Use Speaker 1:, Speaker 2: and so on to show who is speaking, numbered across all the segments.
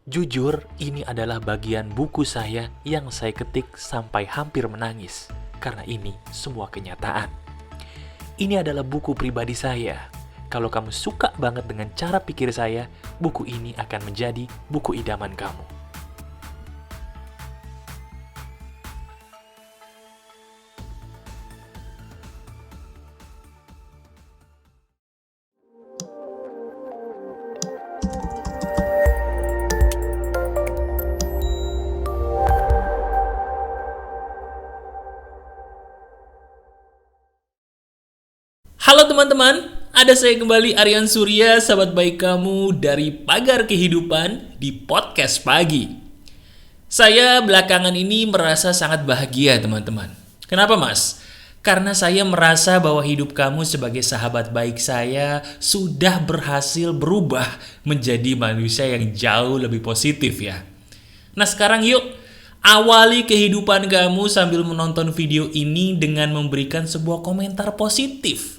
Speaker 1: Jujur, ini adalah bagian buku saya yang saya ketik sampai hampir menangis, karena ini semua kenyataan. Ini adalah buku pribadi saya. Kalau kamu suka banget dengan cara pikir saya, buku ini akan menjadi buku idaman kamu.
Speaker 2: Halo teman-teman, ada saya kembali Aryan Surya, sahabat baik kamu dari Pagar Kehidupan di Podcast Pagi. Saya belakangan ini merasa sangat bahagia teman-teman. Kenapa mas? Karena saya merasa bahwa hidup kamu sebagai sahabat baik saya sudah berhasil berubah menjadi manusia yang jauh lebih positif ya. Nah sekarang yuk, awali kehidupan kamu sambil menonton video ini dengan memberikan sebuah komentar positif.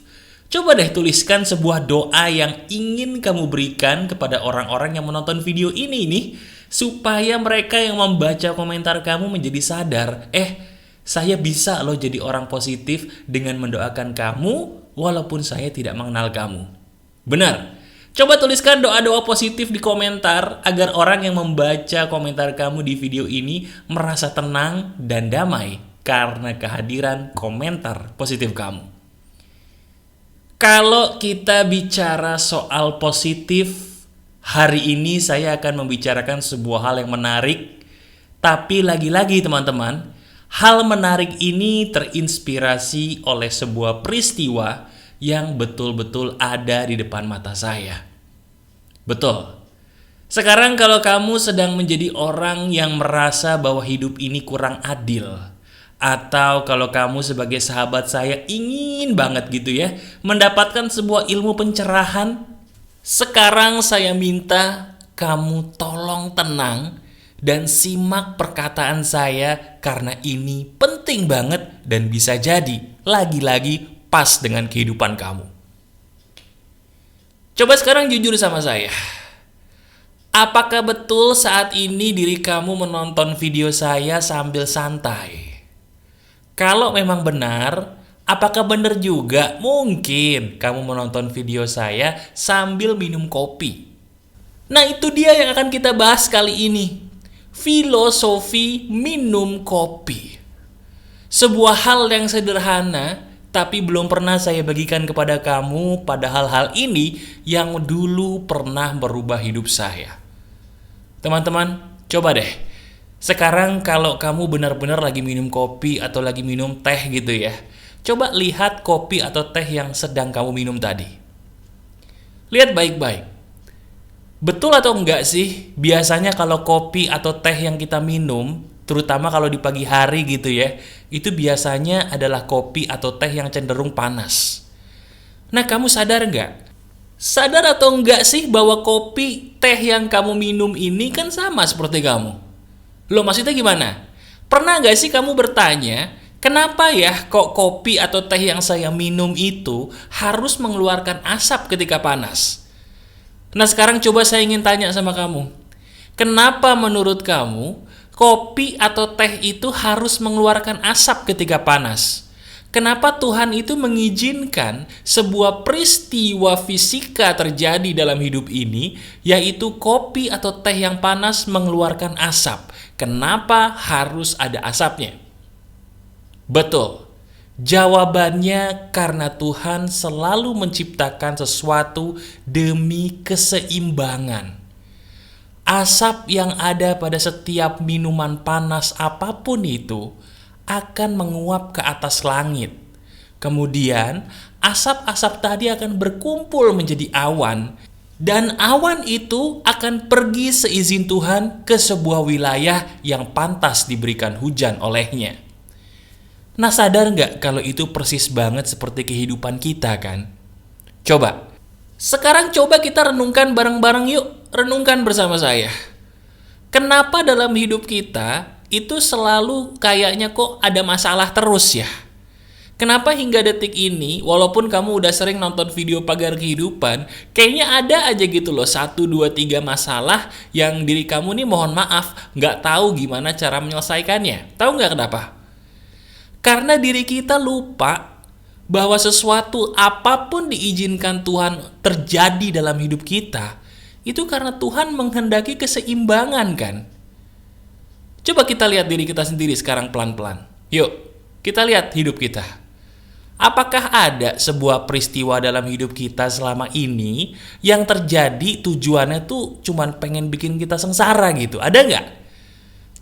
Speaker 2: Coba deh tuliskan sebuah doa yang ingin kamu berikan kepada orang-orang yang menonton video ini nih, supaya mereka yang membaca komentar kamu menjadi sadar, saya bisa loh jadi orang positif dengan mendoakan kamu walaupun saya tidak mengenal kamu. Benar. Coba tuliskan doa-doa positif di komentar agar orang yang membaca komentar kamu di video ini merasa tenang dan damai karena kehadiran komentar positif kamu. Kalau kita bicara soal positif, hari ini saya akan membicarakan sebuah hal yang menarik. Tapi lagi-lagi teman-teman, hal menarik ini terinspirasi oleh sebuah peristiwa yang betul-betul ada di depan mata saya. Betul. Sekarang kalau kamu sedang menjadi orang yang merasa bahwa hidup ini kurang adil, atau kalau kamu sebagai sahabat saya ingin banget gitu ya mendapatkan sebuah ilmu pencerahan, sekarang saya minta kamu tolong tenang dan simak perkataan saya karena ini penting banget dan bisa jadi lagi-lagi pas dengan kehidupan kamu. Coba sekarang jujur sama saya. Apakah betul saat ini diri kamu menonton video saya sambil santai? Kalau memang benar, apakah benar juga mungkin kamu menonton video saya sambil minum kopi? Nah itu dia yang akan kita bahas kali ini. Filosofi minum kopi. Sebuah hal yang sederhana, tapi belum pernah saya bagikan kepada kamu, padahal hal ini yang dulu pernah merubah hidup saya. Teman-teman, coba deh. Sekarang kalau kamu benar-benar lagi minum kopi atau lagi minum teh gitu ya, coba lihat kopi atau teh yang sedang kamu minum tadi. Lihat baik-baik. Betul atau enggak sih, biasanya kalau kopi atau teh yang kita minum, terutama kalau di pagi hari gitu ya, itu biasanya adalah kopi atau teh yang cenderung panas. Nah kamu sadar enggak? Sadar atau enggak sih bahwa kopi, teh yang kamu minum ini kan sama seperti kamu? Loh maksudnya gimana? Pernah gak sih kamu bertanya, kenapa ya kok kopi atau teh yang saya minum itu harus mengeluarkan asap ketika panas? Nah sekarang coba saya ingin tanya sama kamu. Kenapa menurut kamu kopi atau teh itu harus mengeluarkan asap ketika panas? Kenapa Tuhan itu mengizinkan sebuah peristiwa fisika terjadi dalam hidup ini, yaitu kopi atau teh yang panas mengeluarkan asap? Kenapa harus ada asapnya? Betul, jawabannya karena Tuhan selalu menciptakan sesuatu demi keseimbangan. Asap yang ada pada setiap minuman panas apapun itu akan menguap ke atas langit. Kemudian, asap-asap tadi akan berkumpul menjadi awan, dan awan itu akan pergi seizin Tuhan ke sebuah wilayah yang pantas diberikan hujan olehnya. Nah, sadar nggak kalau itu persis banget seperti kehidupan kita kan? Sekarang coba kita renungkan bareng-bareng yuk. Renungkan bersama saya. Kenapa dalam hidup kita itu selalu kayaknya kok ada masalah terus ya? Kenapa hingga detik ini, walaupun kamu udah sering nonton video Pagar Kehidupan, kayaknya ada aja gitu loh, 1, 2, 3 masalah yang diri kamu nih mohon maaf, nggak tahu gimana cara menyelesaikannya. Tahu nggak kenapa? Karena diri kita lupa bahwa sesuatu apapun diizinkan Tuhan terjadi dalam hidup kita, itu karena Tuhan menghendaki keseimbangan kan? Coba kita lihat diri kita sendiri sekarang pelan-pelan. Yuk, kita lihat hidup kita. Apakah ada sebuah peristiwa dalam hidup kita selama ini yang terjadi tujuannya tuh cuman pengen bikin kita sengsara gitu? Ada nggak?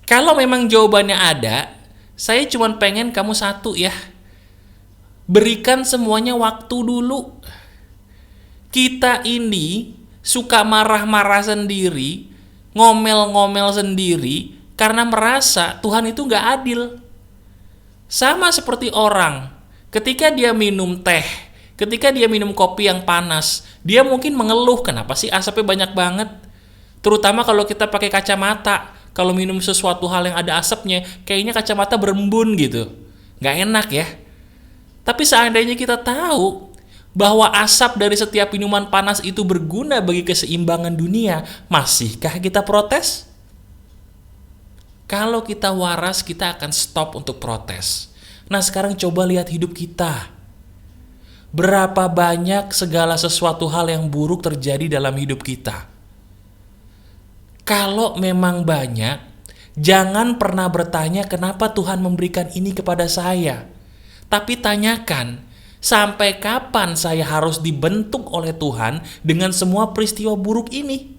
Speaker 2: Kalau memang jawabannya ada, saya cuman pengen kamu satu ya. Berikan semuanya waktu dulu. Kita ini suka marah-marah sendiri, ngomel-ngomel sendiri, karena merasa Tuhan itu nggak adil. Sama seperti orang. Ketika dia minum teh, ketika dia minum kopi yang panas, dia mungkin mengeluh, kenapa sih asapnya banyak banget? Terutama kalau kita pakai kacamata, kalau minum sesuatu hal yang ada asapnya, kayaknya kacamata berembun gitu. Nggak enak ya. Tapi seandainya kita tahu bahwa asap dari setiap minuman panas itu berguna bagi keseimbangan dunia, masihkah kita protes? Kalau kita waras, kita akan stop untuk protes. Nah, sekarang coba lihat hidup kita. Berapa banyak segala sesuatu hal yang buruk terjadi dalam hidup kita. Kalau memang banyak, jangan pernah bertanya kenapa Tuhan memberikan ini kepada saya. Tapi tanyakan, sampai kapan saya harus dibentuk oleh Tuhan dengan semua peristiwa buruk ini?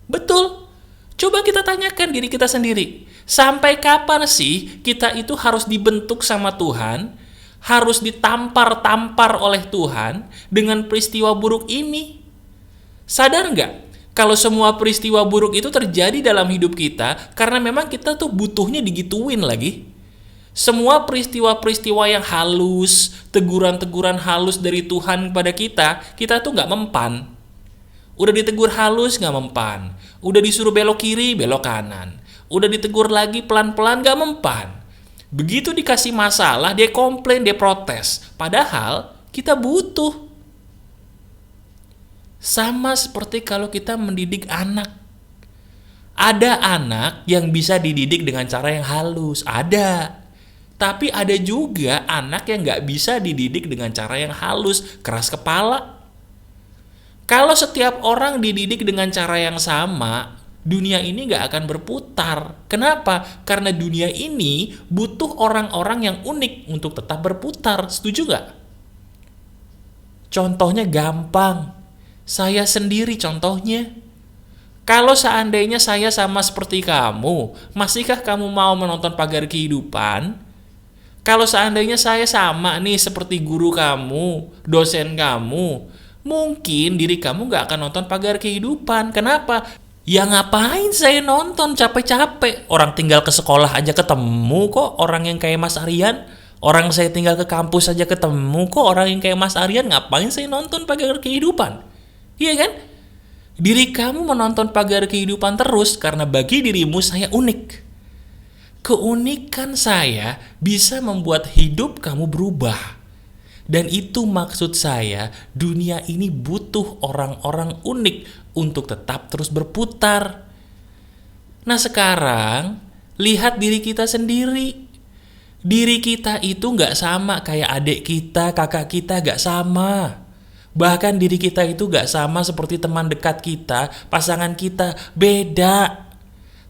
Speaker 2: Betul. Coba kita tanyakan diri kita sendiri. Sampai kapan sih kita itu harus dibentuk sama Tuhan, harus ditampar-tampar oleh Tuhan dengan peristiwa buruk ini? Sadar nggak? Kalau semua peristiwa buruk itu terjadi dalam hidup kita, karena memang kita tuh butuhnya digituin lagi. Semua peristiwa-peristiwa yang halus, teguran-teguran halus dari Tuhan kepada kita tuh nggak mempan. Udah ditegur halus nggak mempan. Udah disuruh belok kiri, belok kanan. Udah ditegur lagi pelan-pelan nggak mempan. Begitu dikasih masalah, dia komplain, dia protes. Padahal kita butuh. Sama seperti kalau kita mendidik anak. Ada anak yang bisa dididik dengan cara yang halus. Ada. Tapi ada juga anak yang nggak bisa dididik dengan cara yang halus, keras kepala. Kalau setiap orang dididik dengan cara yang sama, dunia ini nggak akan berputar. Kenapa? Karena dunia ini butuh orang-orang yang unik untuk tetap berputar. Setuju nggak? Contohnya gampang. Saya sendiri contohnya. Kalau seandainya saya sama seperti kamu, masihkah kamu mau menonton Pagar Kehidupan? Kalau seandainya saya sama nih seperti guru kamu, dosen kamu, mungkin diri kamu gak akan nonton Pagar Kehidupan. Kenapa? Ya ngapain saya nonton capek-capek? Orang tinggal ke sekolah aja ketemu kok orang yang kayak Mas Aryan. Orang saya tinggal ke kampus aja ketemu kok orang yang kayak Mas Aryan. Ngapain saya nonton Pagar Kehidupan? Iya kan? Diri kamu menonton Pagar Kehidupan terus karena bagi dirimu saya unik. Keunikan saya bisa membuat hidup kamu berubah. Dan itu maksud saya, dunia ini butuh orang-orang unik untuk tetap terus berputar. Nah sekarang, lihat diri kita sendiri. Diri kita itu gak sama kayak adik kita, kakak kita gak sama. Bahkan diri kita itu gak sama seperti teman dekat kita, pasangan kita, beda.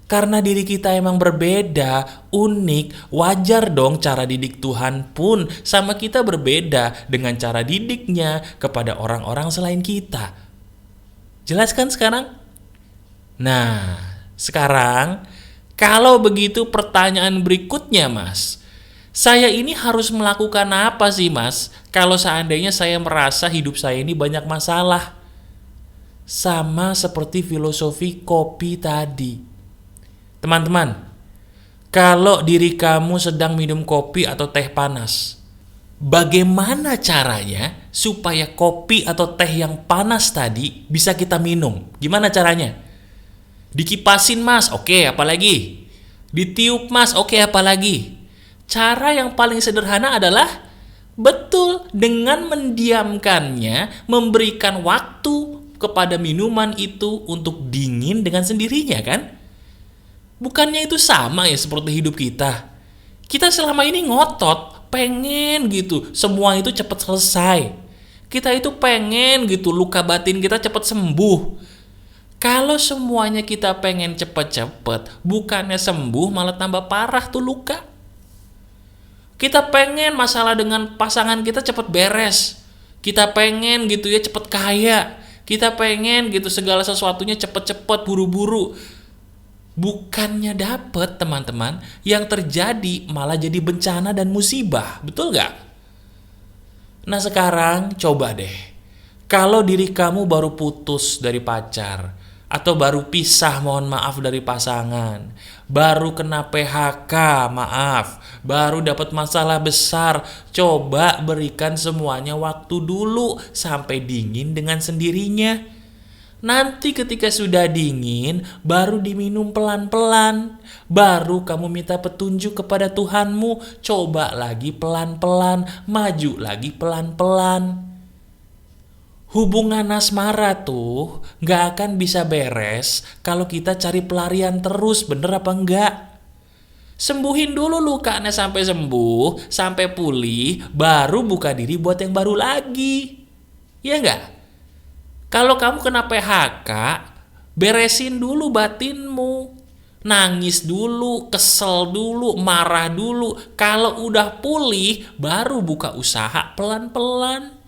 Speaker 2: Karena diri kita emang berbeda, unik, wajar dong cara didik Tuhan pun sama kita berbeda dengan cara didiknya kepada orang-orang selain kita. Jelas kan sekarang? Nah, sekarang kalau begitu pertanyaan berikutnya Mas. Saya ini harus melakukan apa sih Mas kalau seandainya saya merasa hidup saya ini banyak masalah? Sama seperti filosofi kopi tadi. Teman-teman, kalau diri kamu sedang minum kopi atau teh panas, bagaimana caranya supaya kopi atau teh yang panas tadi bisa kita minum? Gimana caranya? Dikipasin Mas, oke, apalagi? Ditiup Mas, oke, apalagi? Cara yang paling sederhana adalah Betul, dengan mendiamkannya, memberikan waktu kepada minuman itu untuk dingin dengan sendirinya kan? Bukannya itu sama ya seperti hidup kita? Kita selama ini ngotot, pengen gitu, semua itu cepat selesai. Kita itu pengen gitu, luka batin kita cepat sembuh. Kalau semuanya kita pengen cepet-cepet, bukannya sembuh malah tambah parah tuh luka. Kita pengen masalah dengan pasangan kita cepet beres. Kita pengen gitu ya cepet kaya. Kita pengen gitu segala sesuatunya cepet-cepet buru-buru. Bukannya dapet teman-teman, yang terjadi malah jadi bencana dan musibah. Betul gak? Nah sekarang coba deh. Kalau diri kamu baru putus dari pacar, atau baru pisah mohon maaf dari pasangan, baru kena PHK maaf, baru dapat masalah besar, coba berikan semuanya waktu dulu sampai dingin dengan sendirinya. Nanti ketika sudah dingin, baru diminum pelan-pelan, baru kamu minta petunjuk kepada Tuhanmu, coba lagi pelan-pelan, maju lagi pelan-pelan. Hubungan asmara tuh gak akan bisa beres kalau kita cari pelarian terus, bener apa enggak? Sembuhin dulu lukanya sampai sembuh, sampai pulih, baru buka diri buat yang baru lagi. Iya enggak? Kalau kamu kena PHK, beresin dulu batinmu. Nangis dulu, kesel dulu, marah dulu. Kalau udah pulih, baru buka usaha pelan-pelan.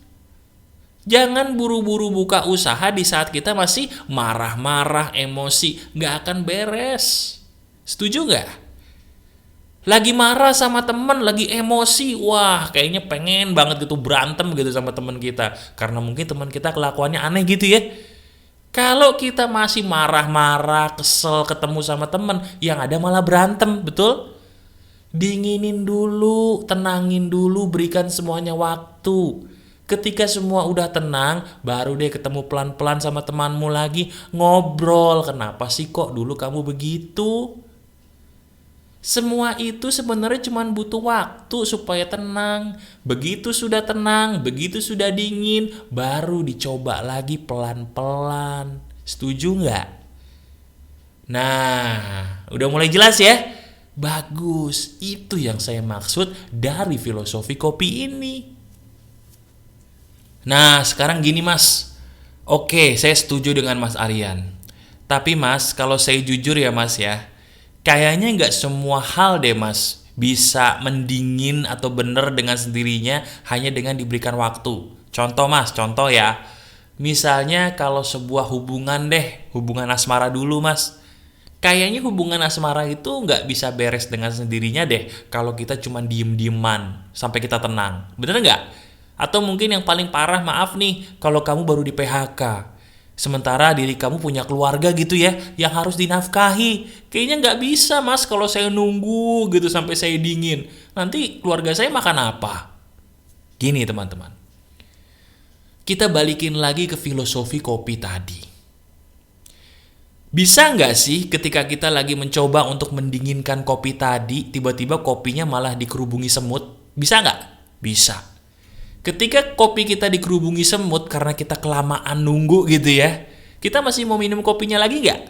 Speaker 2: Jangan buru-buru buka usaha di saat kita masih marah-marah, emosi. Gak akan beres. Setuju gak? Lagi marah sama temen, lagi emosi. Wah, kayaknya pengen banget gitu berantem gitu sama temen kita. Karena mungkin temen kita kelakuannya aneh gitu ya. Kalau kita masih marah-marah, kesel ketemu sama temen, yang ada malah berantem, betul? Dinginin dulu, tenangin dulu, berikan semuanya waktu. Ketika semua udah tenang, baru deh ketemu pelan-pelan sama temanmu lagi, ngobrol. Kenapa sih kok dulu kamu begitu? Semua itu sebenarnya cuma butuh waktu supaya tenang. Begitu sudah tenang, begitu sudah dingin, baru dicoba lagi pelan-pelan. Setuju nggak? Nah, udah mulai jelas ya? Bagus, itu yang saya maksud dari filosofi kopi ini. Nah, sekarang gini mas. Oke, saya setuju dengan Mas Aryan. Tapi mas, kalau saya jujur ya mas ya, kayaknya nggak semua hal deh mas bisa mendingin atau bener dengan sendirinya hanya dengan diberikan waktu. Contoh mas, contoh ya. Misalnya kalau sebuah hubungan deh, hubungan asmara dulu mas. Kayaknya hubungan asmara itu nggak bisa beres dengan sendirinya deh kalau kita cuma diem-dieman sampai kita tenang. Bener nggak? Atau mungkin yang paling parah, maaf nih, kalau kamu baru di PHK. Sementara diri kamu punya keluarga gitu ya, yang harus dinafkahi. Kayaknya nggak bisa mas kalau saya nunggu gitu sampai saya dingin. Nanti keluarga saya makan apa? Gini teman-teman. Kita balikin lagi ke filosofi kopi tadi. Bisa nggak sih ketika kita lagi mencoba untuk mendinginkan kopi tadi, tiba-tiba kopinya malah dikerubungi semut? Bisa nggak? Bisa. Ketika kopi kita dikerubungi semut karena kita kelamaan nunggu gitu ya, kita masih mau minum kopinya lagi nggak?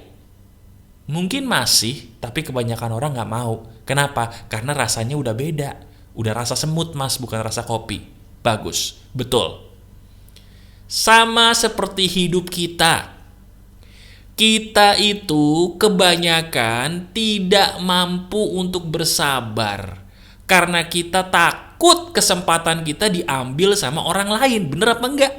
Speaker 2: Mungkin masih, tapi kebanyakan orang nggak mau. Kenapa? Karena rasanya udah beda. Udah rasa semut mas, bukan rasa kopi. Bagus, betul. Sama seperti hidup kita. Kita itu kebanyakan tidak mampu untuk bersabar. Karena kita takut kesempatan kita diambil sama orang lain. Bener apa enggak?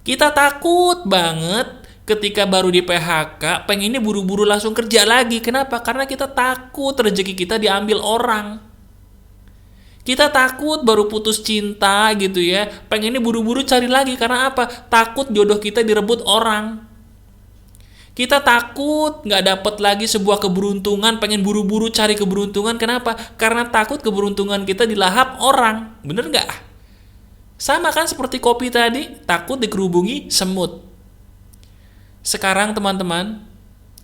Speaker 2: Kita takut banget ketika baru di PHK, pengennya buru-buru langsung kerja lagi. Kenapa? Karena kita takut rezeki kita diambil orang. Kita takut baru putus cinta gitu ya, pengennya buru-buru cari lagi. Karena apa? Takut jodoh kita direbut orang. Kita takut nggak dapet lagi sebuah keberuntungan, pengen buru-buru cari keberuntungan. Kenapa? Karena takut keberuntungan kita dilahap orang. Bener nggak? Sama kan seperti kopi tadi, takut dikerubungi semut. Sekarang teman-teman,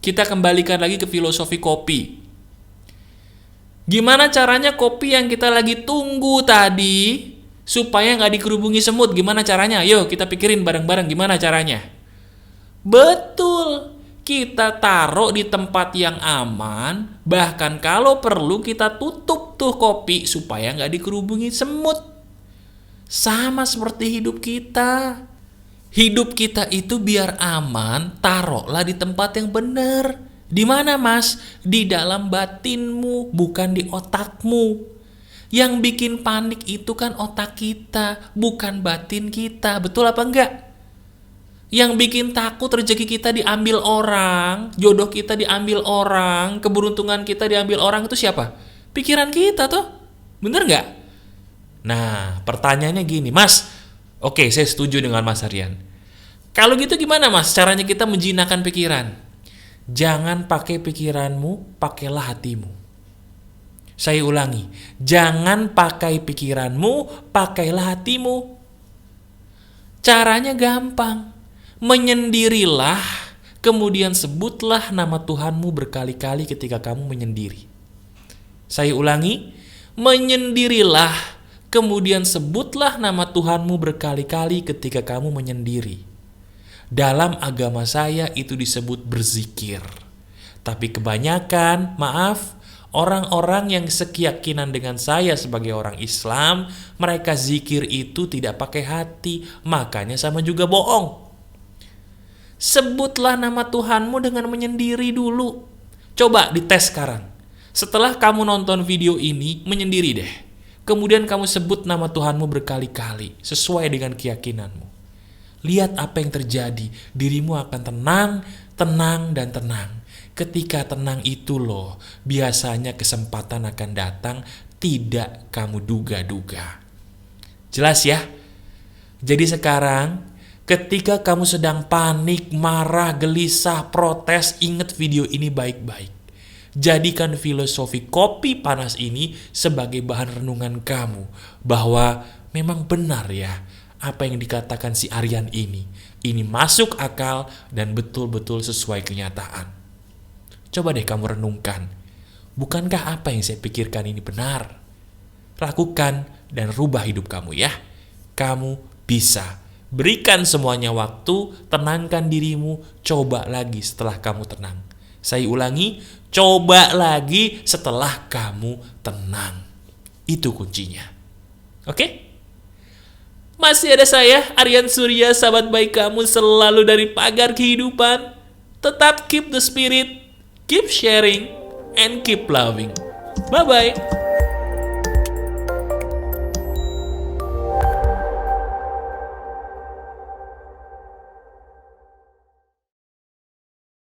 Speaker 2: kita kembalikan lagi ke filosofi kopi. Gimana caranya kopi yang kita lagi tunggu tadi supaya nggak dikerubungi semut. Gimana caranya? Yuk kita pikirin bareng-bareng gimana caranya. Betul, kita taruh di tempat yang aman, bahkan kalau perlu kita tutup tuh kopi supaya nggak dikerubungi semut. Sama seperti hidup kita. Hidup kita itu biar aman, taruhlah di tempat yang benar. Di mana, Mas? Di dalam batinmu, bukan di otakmu. Yang bikin panik itu kan otak kita, bukan batin kita. Betul apa enggak? Yang bikin takut rezeki kita diambil orang, jodoh kita diambil orang, keberuntungan kita diambil orang itu siapa? Pikiran kita tuh. Bener nggak? Nah, pertanyaannya gini, Mas. Oke, saya setuju dengan Mas Aryan. Kalau gitu gimana, Mas? Caranya kita menjinakkan pikiran. Jangan pakai pikiranmu, pakailah hatimu. Saya ulangi, jangan pakai pikiranmu, pakailah hatimu. Caranya gampang. Menyendirilah, kemudian sebutlah nama Tuhanmu berkali-kali ketika kamu menyendiri. Saya ulangi, menyendirilah, kemudian sebutlah nama Tuhanmu berkali-kali ketika kamu menyendiri. Dalam agama saya itu disebut berzikir. Tapi kebanyakan, maaf, orang-orang yang sekeyakinan dengan saya sebagai orang Islam, mereka zikir itu tidak pakai hati, makanya sama juga bohong. Sebutlah nama Tuhanmu dengan menyendiri dulu. Coba dites sekarang. Setelah kamu nonton video ini, menyendiri deh. Kemudian kamu sebut nama Tuhanmu berkali-kali, sesuai dengan keyakinanmu. Lihat apa yang terjadi, dirimu akan tenang, tenang, dan tenang. Ketika tenang itu loh, biasanya kesempatan akan datang tidak kamu duga-duga. Jelas ya? Jadi sekarang, ketika kamu sedang panik, marah, gelisah, protes, ingat video ini baik-baik. Jadikan filosofi kopi panas ini sebagai bahan renungan kamu. Bahwa memang benar ya, apa yang dikatakan si Aryan ini. Ini masuk akal dan betul-betul sesuai kenyataan. Coba deh kamu renungkan, bukankah apa yang saya pikirkan ini benar? Lakukan dan rubah hidup kamu ya. Kamu bisa. Berikan semuanya waktu, tenangkan dirimu, coba lagi setelah kamu tenang. Saya ulangi, coba lagi setelah kamu tenang. Itu kuncinya. Oke? Masih ada saya, Aryan Surya, sahabat baik kamu selalu dari pagar kehidupan. Tetap keep the spirit, keep sharing, and keep loving. Bye-bye.